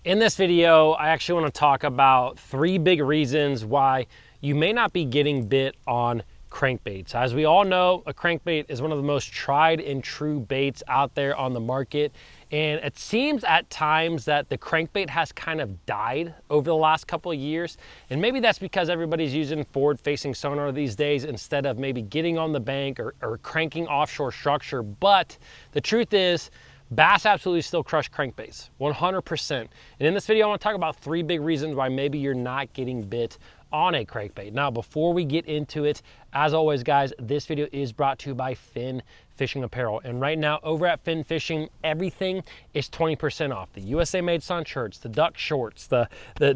In this video, I actually want to talk about 3 big reasons why you may not be getting bit on crankbaits. As we all know, a crankbait is one of the most tried and true baits out there on the market. And it seems at times that the crankbait has kind of died over the last couple of years. And maybe that's because everybody's using forward-facing sonar these days instead of maybe getting on the bank or cranking offshore structure. But the truth is, bass absolutely still crush crankbaits, 100%. And in this video, I want to talk about 3 big reasons why maybe you're not getting bit on a crankbait. Now, before we get into it, as always, guys, this video is brought to you by Fin Fishing Apparel. And right now, over at Fin Fishing, everything is 20% off. The USA Made Sun shirts, the duck shorts, the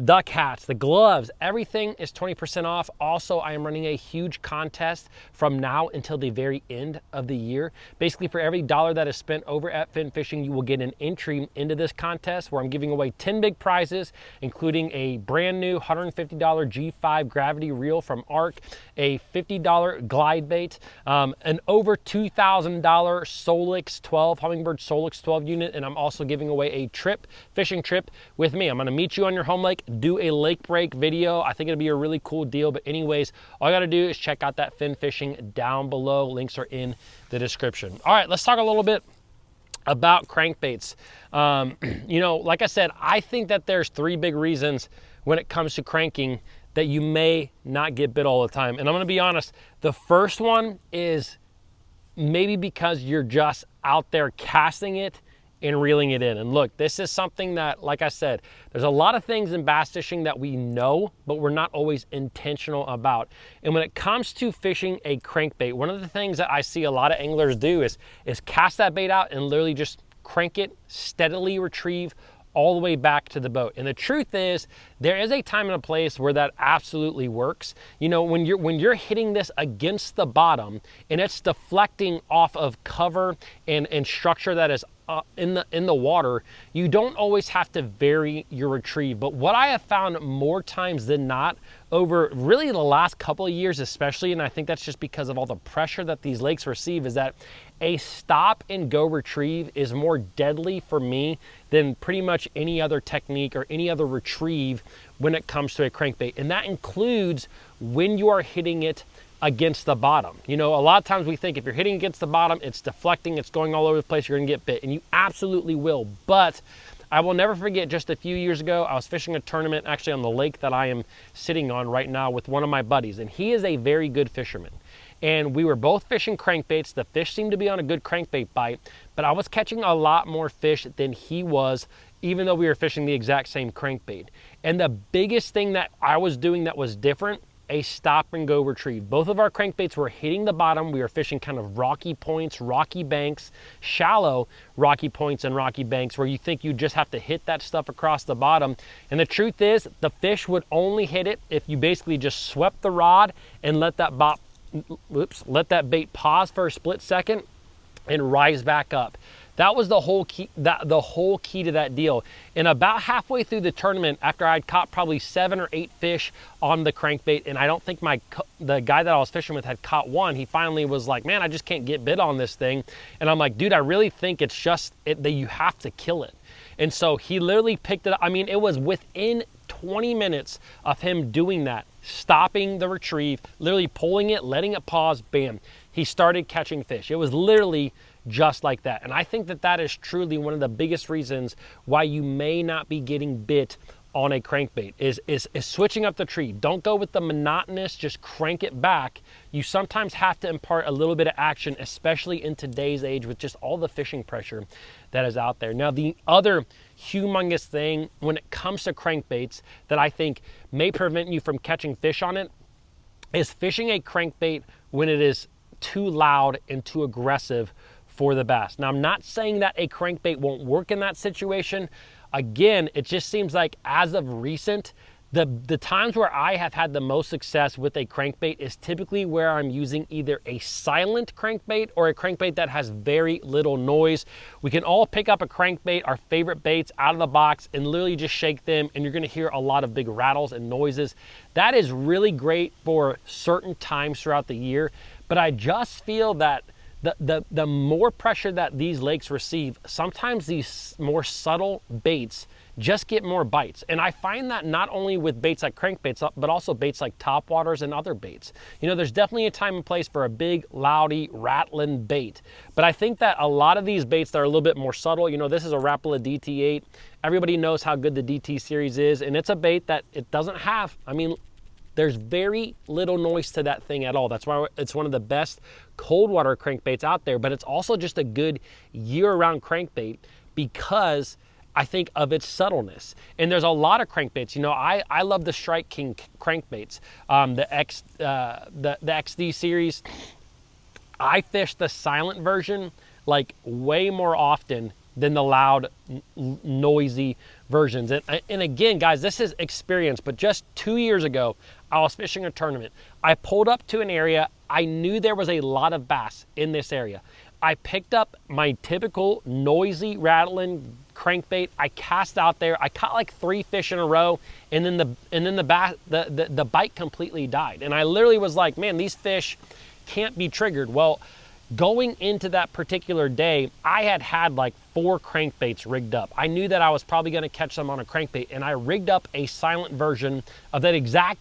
duck hats, the gloves, everything is 20% off. Also, I am running a huge contest from now until the very end of the year. Basically, for every $1 that is spent over at Fin Fishing, you will get an entry into this contest where I'm giving away 10 big prizes, including a brand new $150 G5 gravity reel from ARC, a $50 glide bait, an over $2,000 Solix 12, Humminbird Solix 12 unit, and I'm also giving away a fishing trip with me. I'm gonna meet you on your home lake, do a lake break video. I think it'll be a really cool deal, but anyways, all you gotta do is check out that Fin Fishing down below. Links are in the description. All right, let's talk a little bit about crankbaits. You know, like I said, I think that there's 3 big reasons when it comes to cranking that you may not get bit all the time. And I'm gonna be honest, the first one is maybe because you're just out there casting it and reeling it in. And look, this is something that, like I said, there's a lot of things in bass fishing that we know, but we're not always intentional about. And when it comes to fishing a crankbait, one of the things that I see a lot of anglers do is cast that bait out and literally just crank it, steadily retrieve all the way back to the boat. And the truth is, there is a time and a place where that absolutely works. You know, when you're hitting this against the bottom and it's deflecting off of cover and structure that is in the water, you don't always have to vary your retrieve. But what I have found more times than not over really the last couple of years especially, and I think that's just because of all the pressure that these lakes receive, is that a stop and go retrieve is more deadly for me than pretty much any other technique or any other retrieve when it comes to a crankbait. And that includes when you are hitting it against the bottom. You know, a lot of times we think if you're hitting against the bottom, it's deflecting, it's going all over the place, you're gonna get bit, and you absolutely will. But I will never forget, just a few years ago, I was fishing a tournament actually on the lake that I am sitting on right now with one of my buddies, and he is a very good fisherman. And we were both fishing crankbaits. The fish seemed to be on a good crankbait bite, but I was catching a lot more fish than he was, even though we were fishing the exact same crankbait. And the biggest thing that I was doing that was different, a stop and go retrieve. Both of our crankbaits were hitting the bottom. We were fishing kind of rocky points, rocky banks, shallow rocky points and rocky banks where you think you just have to hit that stuff across the bottom. And the truth is, the fish would only hit it if you basically just swept the rod and let that bait pause for a split second and rise back up. That was the whole key, the whole key to that deal. And about halfway through the tournament, after I'd caught probably 7 or 8 fish on the crankbait, and I don't think the guy that I was fishing with had caught one, he finally was like, man, I just can't get bit on this thing. And I'm like, dude, I really think it's just that you have to kill it. And so he literally picked it up. I mean, it was within 20 minutes of him doing that, stopping the retrieve, literally pulling it, letting it pause, bam, he started catching fish. It was literally just like that. And I think that that is truly one of the biggest reasons why you may not be getting bit on a crankbait is switching up the tree. Don't go with the monotonous, just crank it back. You sometimes have to impart a little bit of action, especially in today's age with just all the fishing pressure that is out there. Now, the other humongous thing when it comes to crankbaits that I think may prevent you from catching fish on it is fishing a crankbait when it is too loud and too aggressive for the bass. Now, I'm not saying that a crankbait won't work in that situation. Again, it just seems like as of recent, the times where I have had the most success with a crankbait is typically where I'm using either a silent crankbait or a crankbait that has very little noise. We can all pick up a crankbait, our favorite baits, out of the box and literally just shake them, and you're gonna hear a lot of big rattles and noises. That is really great for certain times throughout the year, but I just feel that the more pressure that these lakes receive, sometimes these more subtle baits just get more bites. And I find that not only with baits like crankbaits, but also baits like topwaters and other baits. You know, there's definitely a time and place for a big, loudy, rattling bait. But I think that a lot of these baits that are a little bit more subtle, you know, this is a Rapala DT8. Everybody knows how good the DT series is, and it's a bait that it doesn't have, I mean, there's very little noise to that thing at all. That's why it's one of the best cold water crankbaits out there, but it's also just a good year-round crankbait because I think of its subtleness. And there's a lot of crankbaits. You know, I love the Strike King crankbaits, the XD series. I fish the silent version like way more often than the loud, noisy versions. And again, guys, this is experience, but just 2 years ago, I was fishing a tournament. I pulled up to an area. I knew there was a lot of bass in this area. I picked up my typical noisy, rattling crankbait. I cast out there. I caught like 3 fish in a row, and then the bite completely died. And I literally was like, man, these fish can't be triggered. Well, going into that particular day, I had like 4 crankbaits rigged up. I knew that I was probably going to catch them on a crankbait, and I rigged up a silent version of that exact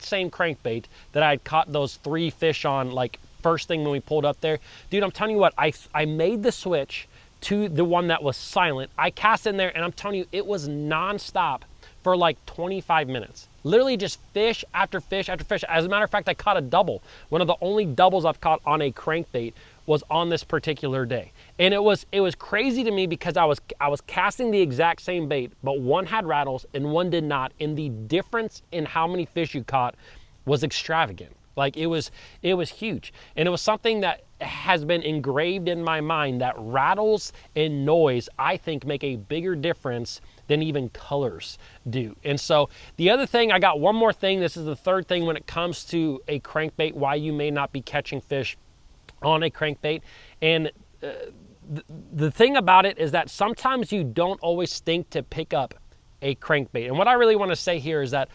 same crankbait that I had caught those 3 fish on like first thing when we pulled up there. Dude, I'm telling you what, I made the switch to the one that was silent. I cast in there, and I'm telling you, it was nonstop for like 25 minutes. Literally just fish after fish after fish. As a matter of fact, I caught a double. One of the only doubles I've caught on a crankbait was on this particular day. And it was crazy to me because I was casting the exact same bait, but one had rattles and one did not. And the difference in how many fish you caught was extravagant. Like it was huge. And it was something that has been engraved in my mind that rattles and noise, I think, make a bigger difference than even colors do. And so the other thing, I got one more thing. This is the third thing when it comes to a crankbait, why you may not be catching fish on a crankbait. And the thing about it is that sometimes you don't always think to pick up a crankbait. And what I really want to say here is that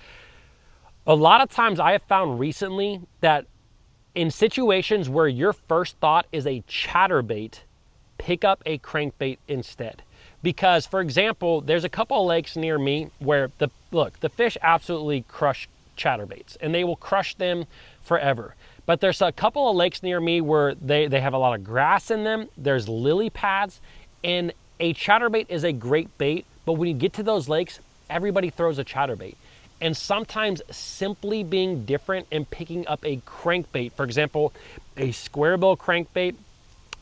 a lot of times I have found recently that in situations where your first thought is a chatterbait, pick up a crankbait instead. Because, for example, there's a couple of lakes near me where the fish absolutely crush chatterbaits, and they will crush them forever. But there's a couple of lakes near me where they have a lot of grass in them. There's lily pads, and a chatterbait is a great bait. But when you get to those lakes, everybody throws a chatterbait. And sometimes simply being different and picking up a crankbait, for example, a square bill crankbait,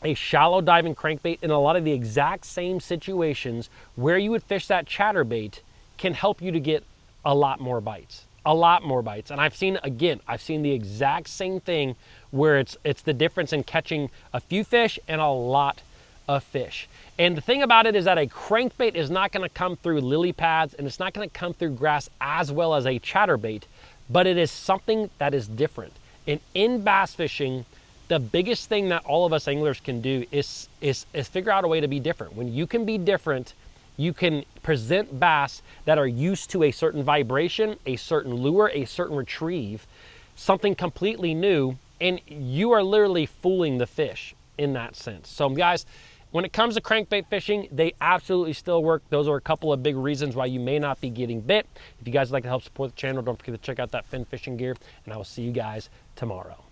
a shallow diving crankbait, in a lot of the exact same situations where you would fish that chatterbait, can help you to get a lot more bites. A lot more bites. And I've seen the exact same thing where it's the difference in catching a few fish and a lot of fish. And the thing about it is that a crankbait is not going to come through lily pads, and it's not going to come through grass as well as a chatterbait, but it is something that is different. And in bass fishing, the biggest thing that all of us anglers can do is figure out a way to be different. When you can be different, you can present bass that are used to a certain vibration, a certain lure, a certain retrieve, something completely new, and you are literally fooling the fish in that sense. So guys, when it comes to crankbait fishing, they absolutely still work. Those are a couple of big reasons why you may not be getting bit. If you guys would like to help support the channel, don't forget to check out that fin fishing gear, and I will see you guys tomorrow.